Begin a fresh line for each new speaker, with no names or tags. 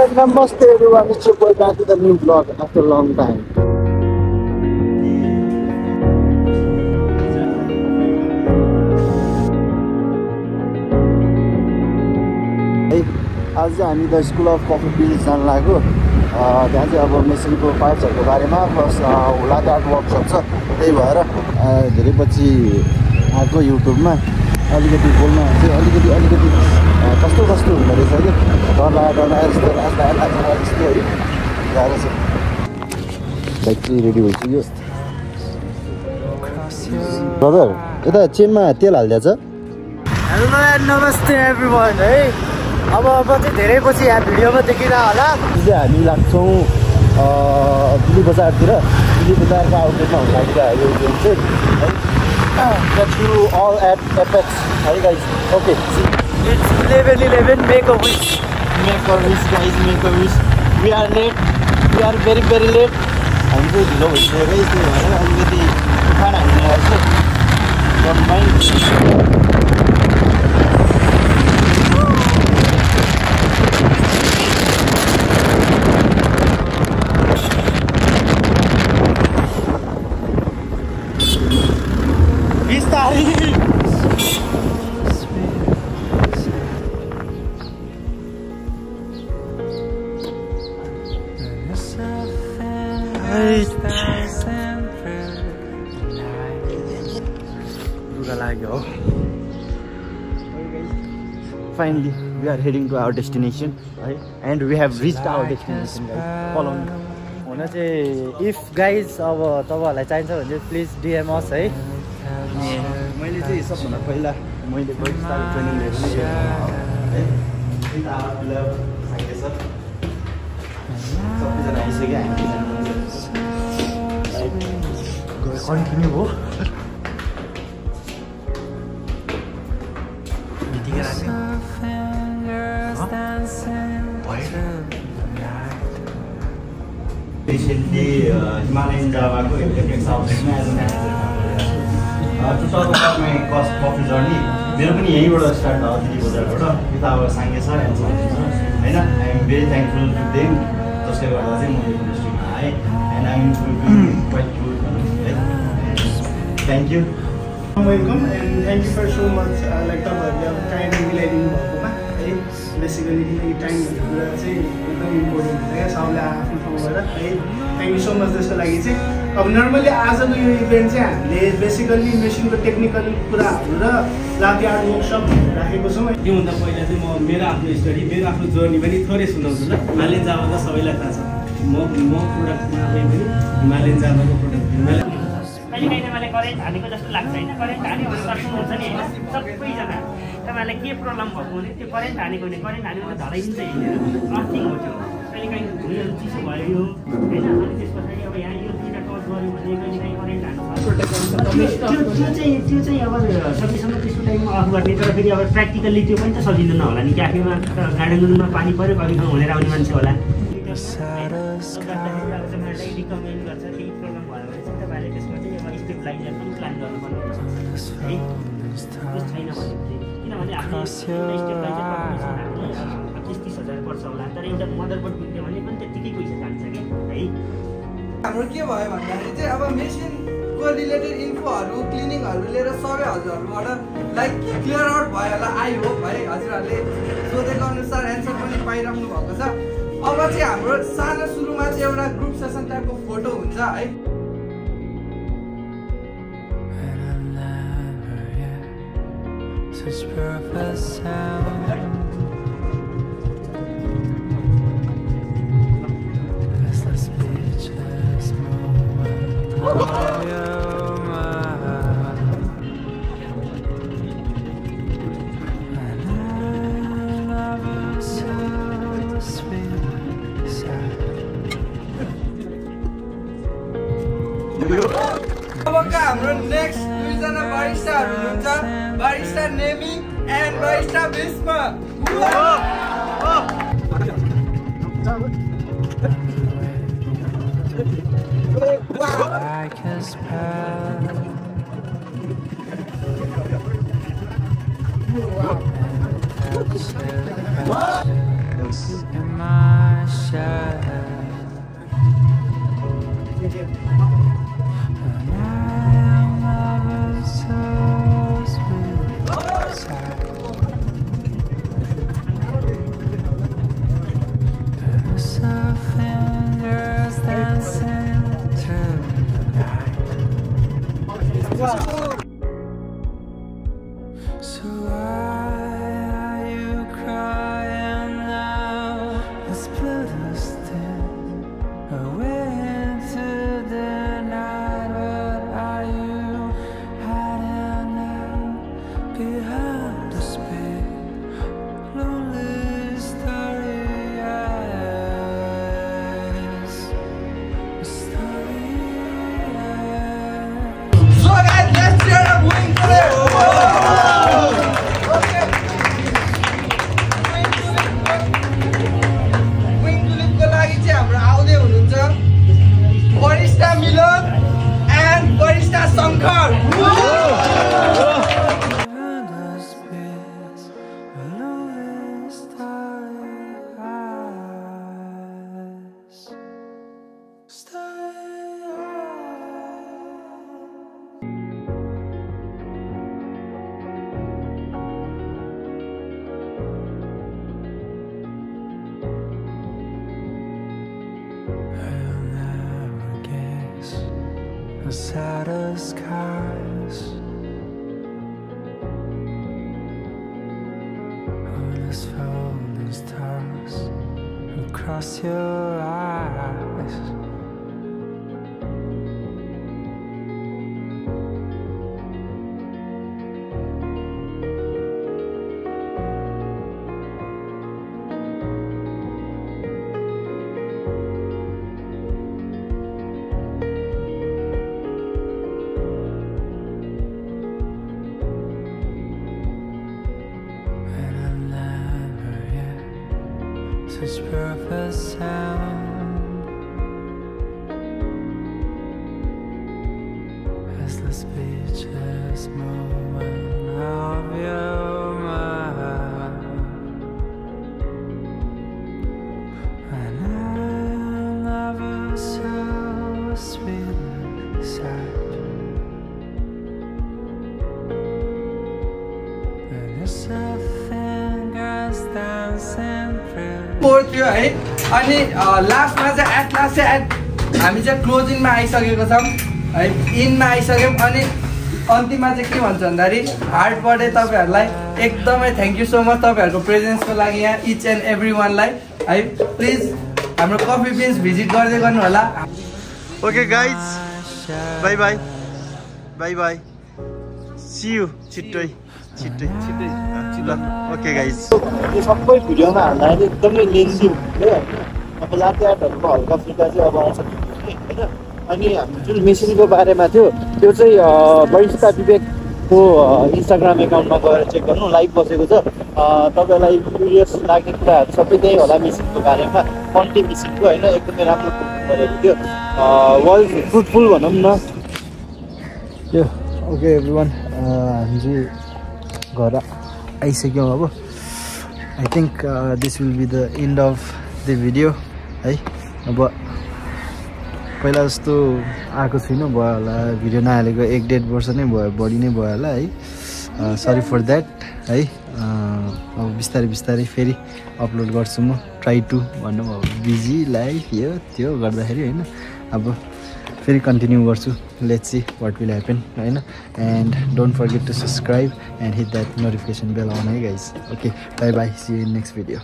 Alright, namaste everyone. It's your boy back with a new vlog after a long time. आज चाहिँ हामी the school of coffee build जान लाग्यो त्यहाँ चाहिँ अब मेसिनको पार्ट्सहरूको बारेमा प्लस लाटे आर्ट वर्कसप छ त्यही भएर धेरै पछि आएको युट्युबमा अलिकति बोल्न चाहिँ अलिकति कस्तो हुँदो रहेछ कि डर लागेर जस्तो गाह्रो छ बाइक चाहिँ रेडी भइसक्यो ब्रदर यता चेनमा तेल हालिदिएछ
हेलो नमस्ते एभ्रिवान है अब चाहिँ धेरै पछि यहाँ भिडियोमा देखिरह होला
अहिले हामी लाग्छौँ दिल्ली बजारतिर दिल्ली बजारको आउटलेटमा हुन लागिरहेको यो गेम चाहिँ है टु अल एट एपेक्स है guys okay
it's 11 make a wish
guys make a wish we are very late हामी चाहिँ ढिलो भइसक्यो है त्यही भएर अलिकति खाना हाल्ने गर्छु Finally, we are heading to our destination, right? And we have reached our destination, guys. Follow me.
हुन चाहिँ इफ गाइज अब तपाईँहरूलाई चाहिन्छ भने चाहिँ प्लिज डिएम अस है
मैले चाहिँ सबभन्दा पहिला मैले बिस्तारै ट्रेनिङ लिएर सबैजना आइसक्यो हामी
कन्टिन्यू हो
रिसेन्टली हिमालयन जावाको इलेक्ट्रिक साउथमा as to talk about my coffee journey मेरो पनि यहीँबाट स्टार्ट भयो दिल्ली बजारबाट यता अब साङ्गे सर एन्ड होइन I am very thankful to them जसले गर्दा चाहिँ म यो इन्डस्ट्रीमा आएँ and I am quite good है thank you
welcome and thank you for so much like तपाईँहरूले अब टाइम मिलाइदिनु भएकोमा है बेसिकली किनकि टाइम भन्ने कुरा चाहिँ एकदम इम्पोर्टेन्ट हुन्छ क्या सबले आफ्नो ठाउँबाट है थ्याङ्क यू सो मच त्यसको लागि चाहिँ अब नर्मली आजको यो इभेन्ट चाहिँ हामीले बेसिकल्ली मेसिनको टेक्निकल कुराहरू र लाटे आर्ट वर्कसप राखेको छौँ त्योभन्दा पहिला चाहिँ म मेरो आफ्नो स्टोरी मेरो आफ्नो जर्नी पनि थोरै सुनाउँछु ल हिमालयन जावा त सबैलाई थाहा छ म प्रोडक्टमा आफै पनि हिमालयन जावाको प्रोडक्ट
कहिलेकाहीँ तपाईँलाई करेन्ट हानेको जस्तो लाग्छ होइन करेन्ट हान्यो भने सक्नुहुन्छ नि होइन सबैजना तपाईँलाई के प्रब्लम भएको भने त्यो करेन्ट हानेको भने करेन्ट हान्यो भने ढलाइदिन्छ हिँडेर अर्थिङ हो त्यो कहिलेकाहीँ भुइँहरू चिसो भयो यो होइन अनि त्यस पछाडि अब यहाँ यो दुईवटा टच गऱ्यो भने कहिलेकाहीँ करेन्ट हान्छ त्यो चाहिँ अब सकेसम्म त्यस्तो टाइममा अफ गर्ने तर फेरि अब प्र्याक्टिकल्ली त्यो पनि त सजिँदैन होला नि क्याफेमा गार्डनमा पानी पऱ्यो कति ठाउँ हुनेर आउने मान्छे होला रिकमेन्ड गर्छ केही प्रब्लम भयो भने चाहिँ तपाईँले त्यसमा चाहिँ अब स्टेबलाइजर पनि प्लान गर्नुपर्ने हुन्छ है त्यो छैन भने किनभने आफ्नो स्टेबलाइजर 30,000 पर्छ होला तर एउटा मदरबोर्ड बिग्रियो भने पनि त्यत्तिकै पैसा जान्छ कि है
हाम्रो के भयो भन्दाखेरि चाहिँ अब मेसिनको रिलेटेड इन्फोहरू क्लिनिङहरू लिएर सबै हजुरहरूबाट लाइक क्लियर आउट भयो होला आई होप है हजुरहरूले सोधेको अनुसार एन्सर पनि पाइराख्नु भएको छ अब चाहिँ हाम्रो सानो सुरुमा चाहिँ एउटा ग्रुप सेसन टाइपको फोटो हुन्छ है अबका हाम्रो नेक्स्ट दुईजना बारिस्टाहरू हुनुहुन्छ barista Nemi and barista Bhishma
my share. And I am never so sweet. There's some fingers dancing through the night. So why are you crying now? It's blue still away into the night. What are you hiding now behind the speed? Lonely starry eyes, starry eyes.
So guys, let's cheer up Wing today. Okay. Wing tulipको लागि चाहिँ हाम्रो आउँदै हुनुहुन्छ barista Milan and barista Shankar.
Behind the speed, lonely starry eyes, starry eyes. I'll never guess the saddest skies, honest falling stars across your eyes. And I've never yet such perfect sound as the speechless moment of your mouth. And I'm never so sweet inside. And it's a fingers dancing through.
Four थियो है अनि लास्टमा चाहिँ at last चाहिँ हामी चाहिँ क्लोजिङमा आइसकेको छौँ है, इनमा आइसक्यौँ. अनि अन्तिममा चाहिँ के भन्छ भन्दाखेरि हार्टबाटै तपाईँहरूलाई एकदमै थ्याङ्क यू सो मच तपाईँहरूको प्रेजेन्सको लागि यहाँ इच एन्ड एभ्री वानलाई है. प्लिज हाम्रो कफी बिन्स भिजिट गर्दै गर्नु होला.
Okay guys, bye bye bye bye, see you छिट्टै छिट्टै छिट्टै ल. ओके गाइज,
यो सबै भिडियोमा हाल्दाखेरि एकदमै लेन्दी हुन्थ्यो होइन. अब लाटे आर्टहरूको हल्का फुल्का चाहिँ अब आउँछ होइन. अनि हाम्रो जुन मेसिनको बारेमा थियो त्यो चाहिँ बरिस्ता विवेकको इन्स्टाग्राम एकाउन्टमा गएर चेक गर्नु, लाइभ बसेको छ. तपाईँलाई क्युरियस लाग्ने कुराहरू सबै त्यही होला मेसिनको बारेमा. कन्टी मेसिनको होइन, एकदमै राम्रो गरेको थियो. वर्ल्ड फ्रुटफुल भनौँ न यो. ओके एभ्रिवान, हामी चाहिँ घर आइसक्यौँ. अब I think this will be the end of the video है. अब पहिला जस्तो आएको छुइनँ, भयो होला भिडियो नहालेको 1-1.5 वर्ष नै भयो, बढी नै भयो होला है. सरी फर द्याट है. अब बिस्तारै बिस्तारै फेरि अपलोड गर्छु म, ट्राई टु भनौँ. अब बिजी लाइफ यो त्यो गर्दाखेरि होइन, अब फेरि कन्टिन्यू गर्छु. Let's see what will happen होइन. And don't forget to subscribe and hit that notification bell on है guys. Okay, bye bye, see you in next video.